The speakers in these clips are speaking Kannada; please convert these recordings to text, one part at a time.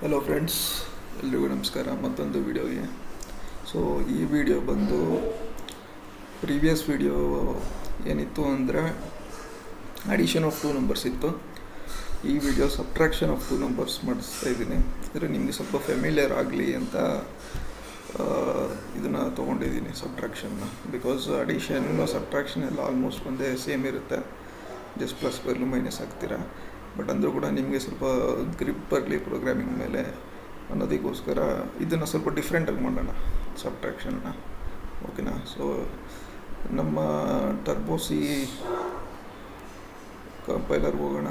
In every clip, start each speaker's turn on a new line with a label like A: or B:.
A: ಹಲೋ ಫ್ರೆಂಡ್ಸ್, ಎಲ್ರಿಗೂ ನಮಸ್ಕಾರ. ಮತ್ತೊಂದು ವಿಡಿಯೋಗೆ. ಸೊ ಈ ವಿಡಿಯೋ ಬಂದು ಪ್ರೀವಿಯಸ್ ವಿಡಿಯೋ ಏನಿತ್ತು ಅಂದರೆ ಅಡಿಷನ್ ಆಫ್ 2 ನಂಬರ್ಸ್ ಇತ್ತು. ಈ ವಿಡಿಯೋ ಸಬ್ಟ್ರಾಕ್ಷನ್ ಆಫ್ 2 ನಂಬರ್ಸ್ ಮಾಡಿಸ್ತಾ ಇದ್ದೀನಿ. ಅಂದರೆ ನಿಮಗೆ ಸ್ವಲ್ಪ ಫೆಮಿಲಿಯರ್ ಆಗಲಿ ಅಂತ ಇದನ್ನು ತೊಗೊಂಡಿದ್ದೀನಿ, ಸಬ್ಟ್ರಾಕ್ಷನ್ನ. ಬಿಕಾಸ್ ಅಡಿಷನ್ ಸಬ್ಟ್ರಾಕ್ಷನ್ ಎಲ್ಲ ಆಲ್ಮೋಸ್ಟ್ ಒಂದೇ ಸೇಮ್ ಇರುತ್ತೆ, ಜಸ್ಟ್ ಪ್ಲಸ್ ಬರಲು ಮೈನಸ್ ಆಗ್ತೀರಾ. ಬಟ್ ಅಂದರೂ ಕೂಡ ನಿಮಗೆ ಸ್ವಲ್ಪ ಗ್ರಿಪ್ ಬರಲಿ ಪ್ರೋಗ್ರಾಮಿಂಗ್ ಮೇಲೆ ಅನ್ನೋದಕ್ಕೋಸ್ಕರ ಇದನ್ನು ಸ್ವಲ್ಪ ಡಿಫ್ರೆಂಟಾಗಿ ಮಾಡೋಣ, ಸಬ್ಟ್ರಾಕ್ಷನ್ನ. ಓಕೆನಾ? ಸೊ ನಮ್ಮ ಟರ್ಬೋಸಿ ಕಂಪೈಲರ್ ಹೋಗೋಣ.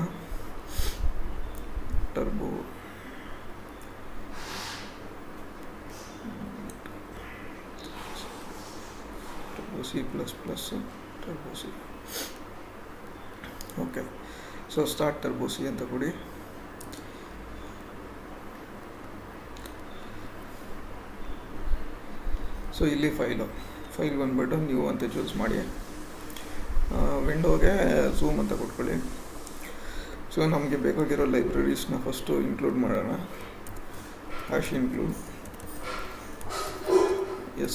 A: ಟರ್ಬೋಸಿ. ಓಕೆ, ಸೊ ಸ್ಟಾರ್ಟ್ ಟರ್ಬೋಸಿ ಅಂತ ಕೊಡಿ. ಸೊ ಇಲ್ಲಿ ಫೈಲ್ ಬಂದ್ಬಿಟ್ಟು ನ್ಯೂ ಅಂತ ಚೂಸ್ ಮಾಡಿ, ವಿಂಡೋಗೆ ಝೂಮ್ ಅಂತ ಕೊಟ್ಕೊಳ್ಳಿ. ಸೊ ನಮಗೆ ಬೇಕಾಗಿರೋ ಲೈಬ್ರರೀಸ್ನ ಫಸ್ಟು ಇನ್ಕ್ಲೂಡ್ ಮಾಡೋಣ. ಹ್ಯಾಶ್ ಇನ್ಕ್ಲೂಡ್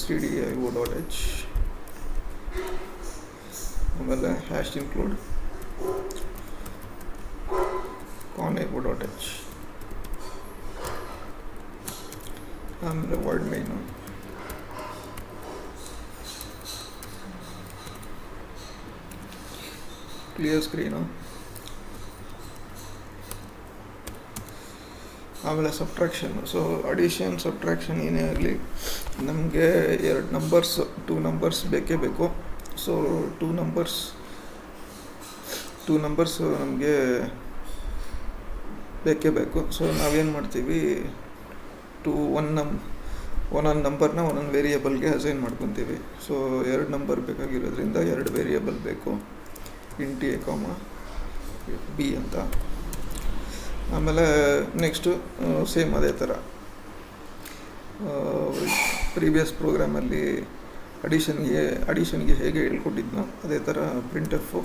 A: stdio.h, ಆಮೇಲೆ ಹ್ಯಾಶ್ ಇನ್ಕ್ಲೂಡ್ conio.h, ಆಮೇಲೆ ವರ್ಡ್ ಮೈನು, ಕ್ಲಿಯರ್ ಸ್ಕ್ರೀನು, ಆಮೇಲೆ ಸಬ್ಟ್ರಾಕ್ಷನ್ನು. ಸೊ ಅಡಿಷನ್ ಸಬ್ಟ್ರಾಕ್ಷನ್ ಏನೇ ಆಗಲಿ ನಮಗೆ 2 ನಂಬರ್ಸ್ ಬೇಕೇ ಬೇಕು. ಸೊ ಟೂ ನಂಬರ್ಸ್ ನಮಗೆ ಬೇಕೇ ಬೇಕು. ಸೊ ನಾವೇನು ಮಾಡ್ತೀವಿ, ಒಂದೊಂದು ನಂಬರ್ನ ಒಂದೊಂದು ವೇರಿಯೇಬಲ್ಗೆ ಅಸೈನ್ ಮಾಡ್ಕೊತೀವಿ. ಸೊ 2 ನಂಬರ್ ಬೇಕಾಗಿರೋದ್ರಿಂದ 2 ವೇರಿಯೇಬಲ್ ಬೇಕು, ಇಂಟ್ a, b ಅಂತ. ಆಮೇಲೆ ನೆಕ್ಸ್ಟು ಸೇಮ್ ಅದೇ ಥರ ಪ್ರೀವಿಯಸ್ ಪ್ರೋಗ್ರಾಮಲ್ಲಿ ಅಡಿಷನ್ಗೆ ಹೇಗೆ ಹೇಳ್ಕೊಟ್ಟಿದ್ನೋ ಅದೇ ಥರ ಪ್ರಿಂಟ್ಎಫ್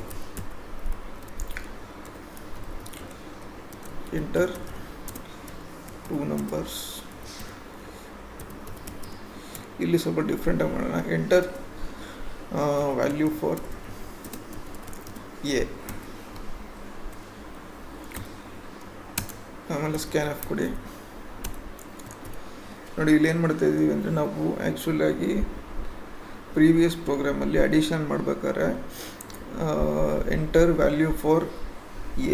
A: ಎಂಟರ್ 2 ನಂಬರ್ಸ್. ಇಲ್ಲಿ ಸ್ವಲ್ಪ ಡಿಫ್ರೆಂಟಾಗಿ ಮಾಡೋಣ. ಎಂಟರ್ ವ್ಯಾಲ್ಯೂ ಫಾರ್ ಎ, ಆಮೇಲೆ ಸ್ಕ್ಯಾನ್ ಎಫ್ ಕೊಡಿ. ನೋಡಿ, ಇಲ್ಲಿ ಏನು ಮಾಡ್ತಾ ಇದ್ದೀವಿ ಅಂದರೆ ನಾವು ಆ್ಯಕ್ಚುಲಾಗಿ ಪ್ರೀವಿಯಸ್ ಪ್ರೋಗ್ರಾಮಲ್ಲಿ ಅಡಿಷನ್ ಮಾಡ್ಬೇಕಾದ್ರೆ enter value for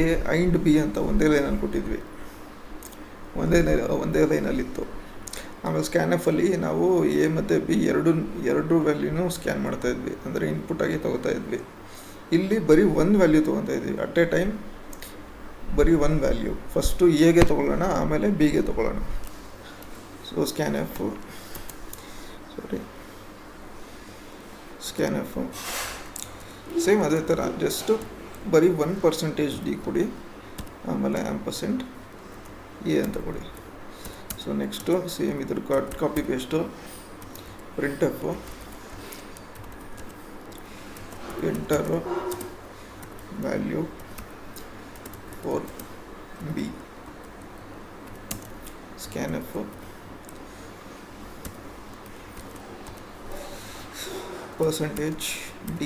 A: A and B ಅಂತ ಒಂದೇ ಲೈನಲ್ಲಿ ಕೊಟ್ಟಿದ್ವಿ, ಒಂದೇ ಲೈನಲ್ಲಿತ್ತು. ಆಮೇಲೆ ಸ್ಕ್ಯಾನ್ ಎಫಲ್ಲಿ ನಾವು ಎ ಮತ್ತು ಬಿ ಎರಡು ವ್ಯಾಲ್ಯೂನೂ ಸ್ಕ್ಯಾನ್ ಮಾಡ್ತಾಯಿದ್ವಿ, ಅಂದರೆ ಇನ್ಪುಟ್ಟಾಗಿ ತೊಗೋತಾ ಇದ್ವಿ. ಇಲ್ಲಿ ಬರೀ 1 ವ್ಯಾಲ್ಯೂ ತೊಗೊತಾ ಇದ್ವಿ ಅಟ್ ಎ ಟೈಮ್, ಬರೀ 1 ವ್ಯಾಲ್ಯೂ. ಫಸ್ಟು ಎಗೆ ತೊಗೊಳ್ಳೋಣ, ಆಮೇಲೆ ಬಿಗೆ ತೊಗೊಳ್ಳೋಣ. ಸೊ ಸ್ಕ್ಯಾನ್ ಎಫ್ ಸೇಮ್ ಅದೇ ಥರ, ಜಸ್ಟು ಬರೀ 1% ಡಿ ಕೊಡಿ, ಆಮೇಲೆ ಆಂಪರ್ಸೆಂಟ್ ಎ ಅಂತ ಕೊಡಿ. ಸೊ ನೆಕ್ಸ್ಟು ಸೇಮ್ ಇದ್ರ copy paste, printf enter value for B, scanf %d,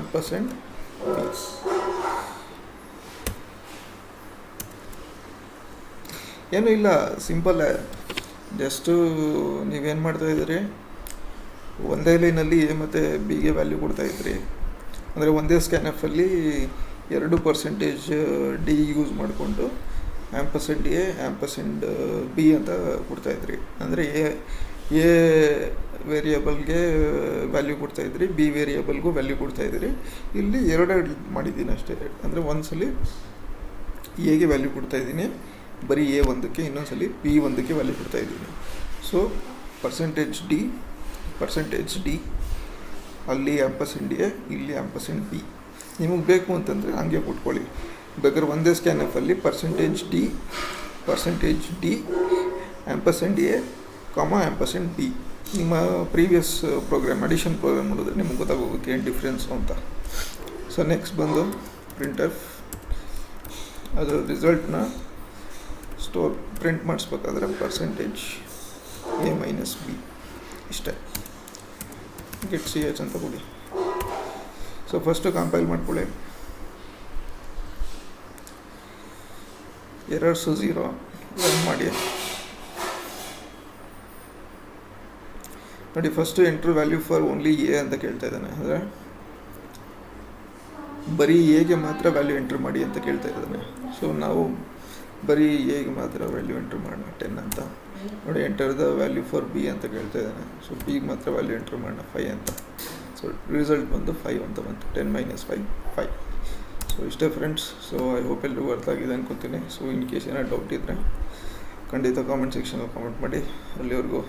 A: ampersand B. ಏನೂ ಇಲ್ಲ, ಸಿಂಪಲ್. ಜಸ್ಟು ನೀವೇನು ಮಾಡ್ತಾಯಿದ್ರಿ, ಒಂದೇ ಲೈನಲ್ಲಿ ಎ ಮತ್ತು ಬಿಗೆ ವ್ಯಾಲ್ಯೂ ಕೊಡ್ತಾಯಿದ್ರಿ. ಅಂದರೆ ಒಂದೇ ಸ್ಕ್ಯಾನ್ ಎಫಲ್ಲಿ 2% ಡಿ ಯೂಸ್ ಮಾಡಿಕೊಂಡು ಆಂಪರ್ಸೆಂಟ್ ಎ, ಆಂಪರ್ಸೆಂಟ್ ಬಿ ಅಂತ ಕೊಡ್ತಾಯಿದ್ರಿ. ಅಂದರೆ ಎ ವೇರಿಯೇಬಲ್ಗೆ ವ್ಯಾಲ್ಯೂ ಕೊಡ್ತಾಯಿದ್ರಿ, ಬಿ ವೇರಿಯೇಬಲ್ಗೂ ವ್ಯಾಲ್ಯೂ ಕೊಡ್ತಾಯಿದ್ರಿ. ಇಲ್ಲಿ 2 ಮಾಡಿದ್ದೀನಿ ಅಷ್ಟೇ. ಅಂದರೆ ಒಂದ್ಸಲಿ ಎಗೆ ವ್ಯಾಲ್ಯೂ ಕೊಡ್ತಾಯಿದ್ದೀನಿ, ಬರೀ ಎ ಒಂದಕ್ಕೆ, ಇನ್ನೊಂದ್ಸಲಿ ಬಿ ಒಂದಕ್ಕೆ ವ್ಯಾಲ್ಯೂ ಕೊಡ್ತಾಯಿದ್ದೀನಿ. ಸೊ ಪರ್ಸೆಂಟೇಜ್ ಡಿ, ಅಲ್ಲಿ ಆಂಪರ್ಸೆಂಟ್ ಎ, ಇಲ್ಲಿ ಆಂಪರ್ಸೆಂಟ್ ಬಿ. ನಿಮಗೆ ಬೇಕು ಅಂತಂದರೆ ಹಂಗೆ ಕೊಟ್ಕೊಳ್ಳಿ. ಬೇಕಾದ್ರೆ ಒಂದೇ ಸ್ಕ್ಯಾನ್ ಎಫಲ್ಲಿ percentage d ampersand a, ampersand b. ನಿಮ್ಮ ಪ್ರೀವಿಯಸ್ ಪ್ರೋಗ್ರಾಮ್ ಅಡಿಷನ್ ಪ್ರೋಗ್ರಾಮ್ ನೋಡಿದ್ರೆ ನಿಮ್ಗೆ ಗೊತ್ತಾಗೋಗುತ್ತೆ ಏನು ಡಿಫ್ರೆನ್ಸು ಅಂತ. ಸೊ ನೆಕ್ಸ್ಟ್ ಬಂದು ಪ್ರಿಂಟ್ಎಫ್ ಅದರ ರಿಸಲ್ಟ್ನ ಸ್ಟೋರ್ ಪ್ರಿಂಟ್ ಮಾಡಿಸ್ಬೇಕಾದ್ರೆ ಪರ್ಸೆಂಟೇಜ್ ಎ ಮೈನಸ್ ಬಿ ಇಷ್ಟೇ, ಗೆಟ್ ಸಿ ಎಚ್ ಅಂತ ಕೊಡಿ. ಸೊ ಫಸ್ಟು ಕಂಪೈಲ್ ಮಾಡ್ಕೊಳ್ಳಿ. ಎರರ್ಸು 0 ರನ್ ಮಾಡಿ. ನೋಡಿ first enter value for only a ಅಂತ ಕೇಳ್ತಾ ಇದ್ದಾನೆ, ಅಂದರೆ ಬರೀ ಎಗೆ ಮಾತ್ರ ವ್ಯಾಲ್ಯೂ ಎಂಟ್ರ್ ಮಾಡಿ ಅಂತ ಕೇಳ್ತಾ ಇದ್ದಾನೆ. ಸೊ ನಾವು ಬರೀ ಎಗೆ ಮಾತ್ರ ವ್ಯಾಲ್ಯೂ ಎಂಟ್ರ್ ಮಾಡೋಣ 10 ಅಂತ. ನೋಡಿ enter the value for B ಅಂತ ಕೇಳ್ತಾ ಇದ್ದಾನೆ. ಸೊ ಬಿಗೆ ಮಾತ್ರ ವ್ಯಾಲ್ಯೂ ಎಂಟ್ರ್ ಮಾಡೋಣ 5 ಅಂತ. ಸೊ ರಿಸಲ್ಟ್ ಬಂದು 5 ಅಂತ ಬಂತು. 10 - 5 5. ಸೊ ಇಷ್ಟೇ ಫ್ರೆಂಡ್ಸ್. ಸೊ ಐ ಹೋಪ್ ಎಲ್ಲರಿಗೂ ಅರ್ಥ ಆಗಿದೆ ಅನ್ಕೋತೀನಿ. ಸೊ ಇನ್ ಕೇಸ್ ಏನಾದ್ರು ಡೌಟ್ ಇದ್ದರೆ ಖಂಡಿತ ಕಾಮೆಂಟ್ ಸೆಕ್ಷನಲ್ಲಿ ಕಾಮೆಂಟ್ ಮಾಡಿ. ಅಲ್ಲಿವರೆಗೂ